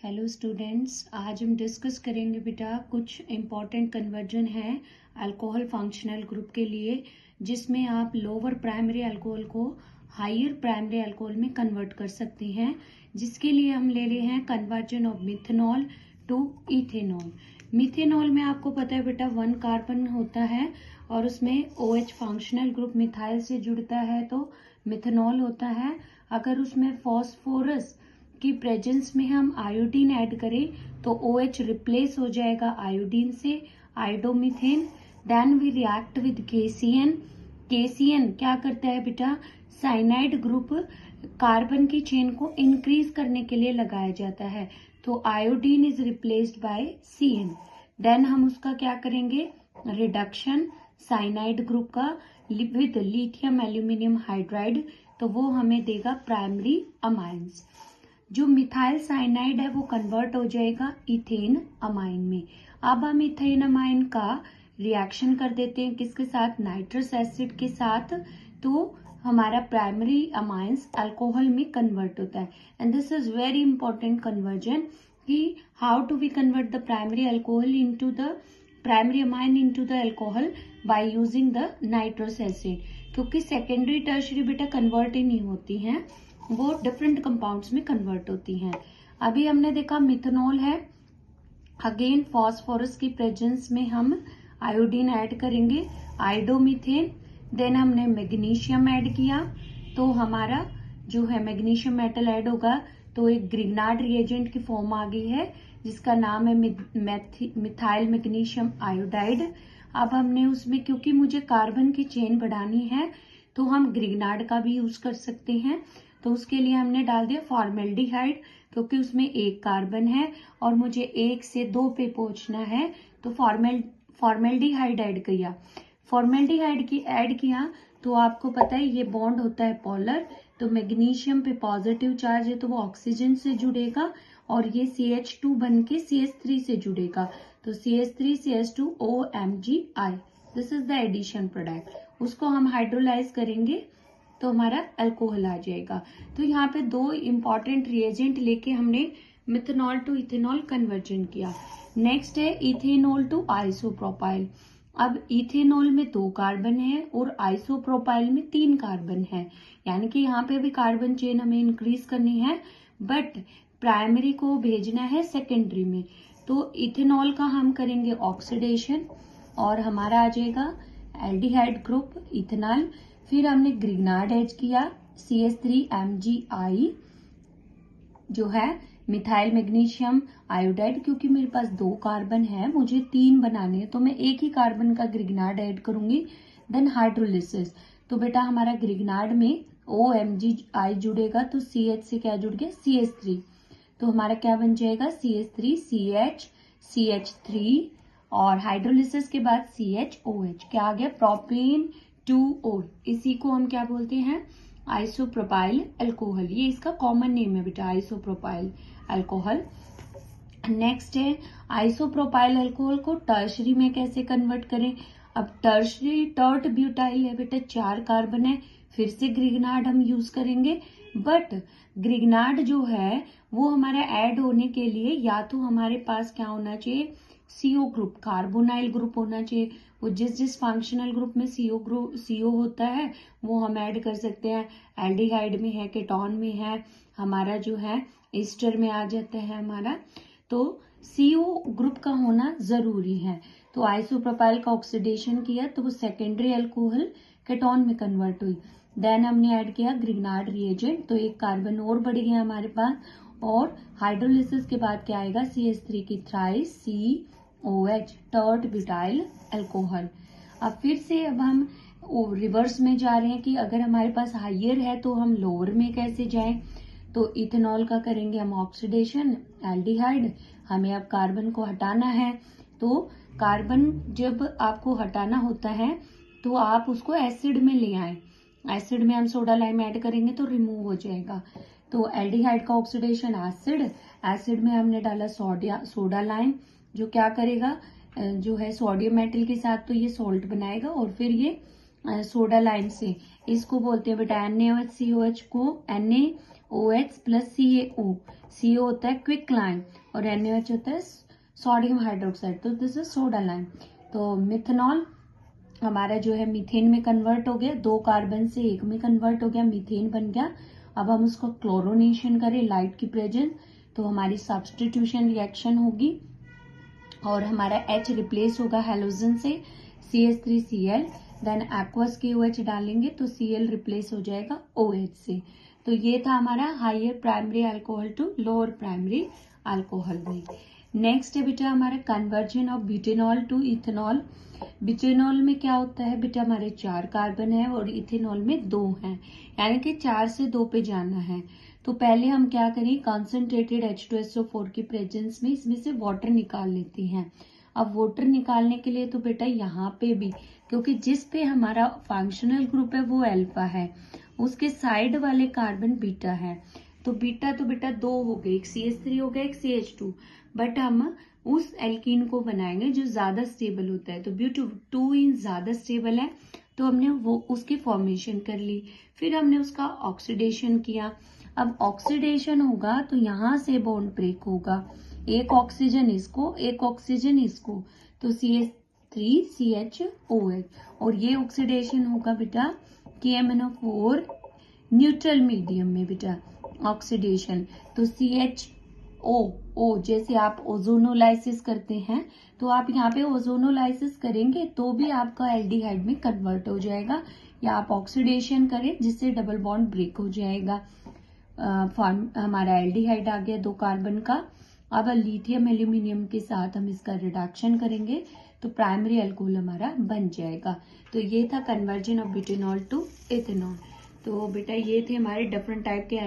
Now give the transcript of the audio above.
Hello students, आज हम discuss करेंगे बेटा कुछ इम्पॉर्टेंट कन्वर्जन है अल्कोहल फंक्शनल ग्रुप के लिए, जिसमें आप लोअर प्राइमरी अल्कोहल को हायर प्राइमरी अल्कोहल में कन्वर्ट कर सकते हैं। जिसके लिए हम ले रहे हैं conversion of methanol to ethanol. Methanol में आपको पता है बेटा 1 कार्बन होता है और उसमें OH फंक्शनल ग्रुप मिथाइल से जुड़ता है तो मिथेनॉल होता है। अगर उसमें फॉस्फोरस की प्रेजेंस में हम आयोडीन ऐड करें तो OH रिप्लेस हो जाएगा आयोडीन से, iodomethane. Then we react with KCN। KCN क्या करता है बेटा, साइनाइड ग्रुप कार्बन की चेन को इंक्रीज करने के लिए लगाया जाता है, तो iodine is replaced by CN। देन हम उसका क्या करेंगे, रिडक्शन साइनाइड ग्रुप का विद लिथियम एल्यूमिनियम हाइड्राइड, तो वो हमें देगा प्राइमरी अमाइंस। जो मिथाइल साइनाइड है वो कन्वर्ट हो जाएगा इथेन अमाइन में। अब हम इथेन अमाइन का रिएक्शन कर देते हैं किसके साथ, नाइट्रस एसिड के साथ, तो हमारा प्राइमरी अमाइंस अल्कोहल में कन्वर्ट होता है। And this is very important conversion कि how to we convert the primary alcohol into the primary amine into the alcohol by using the nitrous acid, क्योंकि secondary tertiary बेटा convert ही नहीं होती हैं, वो डिफरेंट कंपाउंड्स में कन्वर्ट होती हैं। अभी हमने देखा मिथेनॉल है, अगेन फॉस्फोरस की प्रेजेंस में हम आयोडीन ऐड करेंगे, आयोडोमीथेन। देन हमने मैग्नीशियम ऐड किया तो हमारा जो है मैग्नीशियम मेटल ऐड होगा, तो एक ग्रिग्नार्ड रिएजेंट की फॉर्म आ गई है जिसका नाम है मिथाइल मैग्नीशियम आयोडाइड। अब हमने उसमें, क्योंकि मुझे कार्बन की चेन बढ़ानी है तो हम ग्रिग्नार्ड का भी यूज कर सकते हैं, तो उसके लिए हमने डाल दिया फॉर्मेल्डिहाइड, क्योंकि उसमें एक कार्बन है और मुझे 1 से 2 पे पहुंचना है, तो फॉर्मेल्डिहाइड ऐड किया। फॉर्मेल्डिहाइड की ऐड किया तो आपको पता है ये बॉन्ड होता है पोलर, तो मैग्नीशियम पे पॉजिटिव चार्ज है तो वो ऑक्सीजन से जुड़ेगा और ये CH2 बन के CH3 से जुड़ेगा, तो CH3CH2OMgI, this is the addition product. उसको हम हाइड्रोलाइज करेंगे तो हमारा अल्कोहल आ जाएगा। तो यहाँ पे 2 इंपॉर्टेंट रिएजेंट लेके हमने मिथेनॉल टू इथेनॉल कन्वर्जन किया। नेक्स्ट है इथेनॉल टू आइसोप्रोपाइल। अब इथेनॉल में 2 कार्बन है और आइसोप्रोपाइल में 3 कार्बन है, यानी कि यहाँ पे भी कार्बन चेन हमें इंक्रीज करनी है, बट प्राइमरी को भेजना है सेकेंडरी में। तो इथेनॉल का हम करेंगे ऑक्सीडेशन और हमारा आ जाएगा एल्डिहाइड ग्रुप इथेनॉल। फिर हमने ग्रिग्नार्ड ऐड किया, CH3MgI जो है मिथाइल मैग्नीशियम आयोडाइड, क्योंकि मेरे पास 2 कार्बन है, मुझे 3 बनाने हैं, तो मैं एक ही कार्बन का ग्रिग्नार्ड ऐड करूंगी। देन हाइड्रोलिसिस, तो बेटा हमारा ग्रिग्नार्ड में OMgI जुड़ेगा तो CH से क्या जुड़ गया, CH3, तो हमारा क्या बन जाएगा CH3CH CH3, और हाइड्रोलिसिस के बाद CHOH क्या आ गया, प्रोपेन 2O। इसी को हम क्या बोलते हैं, आइसोप्रोपाइल अल्कोहल, ये इसका कॉमन नेम है बेटा, आइसोप्रोपाइल अल्कोहल। नेक्स्ट है आइसोप्रोपाइल अल्कोहल को टर्शरी में कैसे कन्वर्ट करें। अब टर्शरी टर्ट ब्यूटाइल है बेटा, 4 कार्बन है, फिर से ग्रिग्नार्ड हम यूज करेंगे, बट ग्रिग्नार्ड जो है वो हमारा ऐड होने के लिए या तो हमारे पास क्या होना चाहिए, CO ग्रुप, कार्बोनाइल ग्रुप होना चाहिए। वो जिस फंक्शनल ग्रुप में CO होता है वो हम ऐड कर सकते हैं, एल्डिहाइड में है, केटॉन में है, हमारा जो है ईस्टर में आ जाता है हमारा, तो CO ग्रुप का होना जरूरी है। तो आइसोप्रोपाइल का ऑक्सीडेशन किया तो वो सेकेंडरी अल्कोहल केटॉन में कन्वर्ट हुई। देन हमने ऐड किया ग्रिग्नार्ड रिएजेंट, तो एक कार्बन और बढ़ गया हमारे पास, और हाइड्रोलिसिस के बाद क्या आएगा, CH3 की thrice COH tert butyl alcohol. अब फिर से अब हम रिवर्स में जा रहे हैं कि अगर हमारे पास हाइयर है तो हम लोअर में कैसे जाएं, तो इथेनॉल का करेंगे हम ऑक्सीडेशन, एल्डिहाइड, हमें अब कार्बन को हटाना है, तो कार्बन जब आपको हटाना होता है तो आप उसको एसिड में ले आए, एसिड में हम सोडा लाइम ऐड करेंगे तो रिमूव हो जाएगा। तो एल्डिहाइड का ऑक्सीडेशन एसिड, एसिड में हमने डाला सोडा लाइम, जो क्या करेगा, जो है सोडियम मेटल के साथ तो ये सॉल्ट बनाएगा और फिर ये सोडा लाइम से, इसको बोलते हैं बेटा NaOH COH को Na OH plus CaO, CO होता है क्विक लाइम और NaOH होता है सोडियम हाइड्रोक्साइड, तो दिस इज सोडा लाइम। तो मिथेनॉल हमारा जो है मीथेन में कन्वर्ट हो गया, 2 कार्बन से 1 में कन्वर्ट हो गया, मीथेन बन गया। अब हम उसको क्लोरोनेशन करें लाइट की प्रेजेंस, तो हमारी सब्स्टिट्यूशन रिएक्शन होगी और हमारा H रिप्लेस होगा हेलोजन से, CH3Cl, देन एक्वस KOH डालेंगे तो Cl रिप्लेस हो जाएगा OH से। तो ये था हमारा higher primary alcohol to lower primary alcohol में। नेक्स्ट है बेटा हमारा conversion of butanol to ethanol. Butanol में क्या होता है बेटा, हमारे 4 कार्बन है और इथेनॉल में 2 हैं, यानी कि 4 से 2 पे जाना है। तो पहले हम क्या करें, कंसंट्रेटेड H2SO4 की प्रेजेंस में इसमें से वाटर निकाल लेते हैं। अब वाटर निकालने के लिए तो बेटा यहाँ पे भी, क्योंकि जिस पे हमारा फंक्शनल ग्रुप है वो अल्फा है, उसके साइड वाले कार्बन बीटा है, तो बीटा तो बेटा 2 हो गए, एक CH3 हो गया, एक CH2, बट हम उस एल्कीन को बनाएंगे जो ज्यादा स्टेबल होता है। तो ब्यूटेन ज्यादा स्टेबल है, तो हमने वो उसकी फॉर्मेशन कर ली, फिर हमने उसका ऑक्सीडेशन किया। अब ऑक्सीडेशन होगा तो यहाँ से बॉन्ड ब्रेक होगा, एक ऑक्सीजन इसको, एक ऑक्सीजन इसको, तो CH3CHOH, और ये ऑक्सीडेशन होगा बेटा KMnO4 न्यूट्रल मीडियम में बेटा ऑक्सीडेशन। तो CHO, जैसे आप ओजोनोलाइसिस करते हैं तो आप यहाँ पे ओजोनोलाइसिस करेंगे तो भी आपका एल्डिहाइड में कन्वर्ट हो जाएगा, या आप ऑक्सीडेशन करें जिससे डबल बॉन्ड ब्रेक हो जाएगा। हमारा एल्डिहाइड आ गया 2 कार्बन का। अब लिथियम एल्यूमिनियम के साथ हम इसका रिडक्शन करेंगे तो प्राइमरी अल्कोहल हमारा बन जाएगा। तो ये था conversion of butanol to ethanol. तो बेटा ये थे हमारे डिफरेंट टाइप के